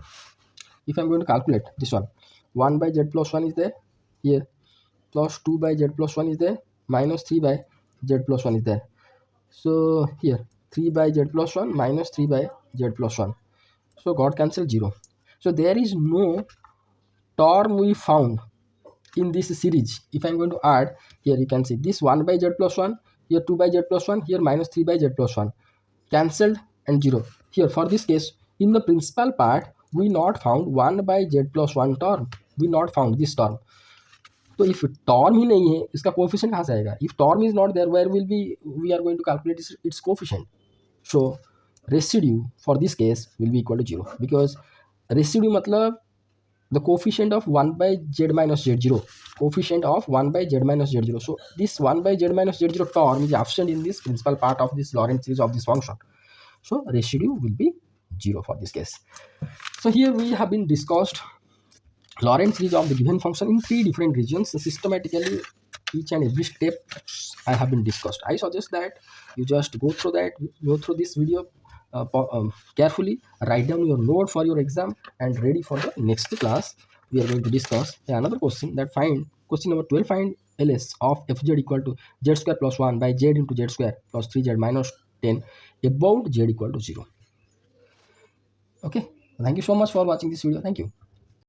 if I am going to calculate this one, 1 by z plus 1 is there, here plus 2 by z plus 1 is there, minus 3 by z plus 1 is there. So here 3 by z plus 1 minus 3 by z plus 1, so got cancel 0. So there is no term we found in this series, if I'm going to add, here you can see this 1 by z plus 1, here 2 by z plus 1, here minus 3 by z plus 1, cancelled and 0. Here for this case, in the principal part, we not found 1 by z plus 1 term. We not found this term. तो if term ही नहीं है, इसका coefficient कहाँ से आएगा? If term is not there, where will we are going to calculate its coefficient? So residue for this case will be equal to 0, because residue मतलब the coefficient of 1 by z minus z0, coefficient of 1 by z minus z0. So this 1 by z minus z0 term is absent in this principal part of this Lorentz series of this function. So residue will be 0 for this case. So here we have been discussed Lorentz series of the given function in 3 different regions. Systematically, each and every step I have been discussed. I suggest that you just go through this video carefully, write down your note for your exam, and ready for the next class. We are going to discuss another question, that find question number 12, find ls of fz equal to z square plus 1 by z into z square plus 3z minus 10 about z equal to 0. Okay, thank you so much for watching this video. Thank you.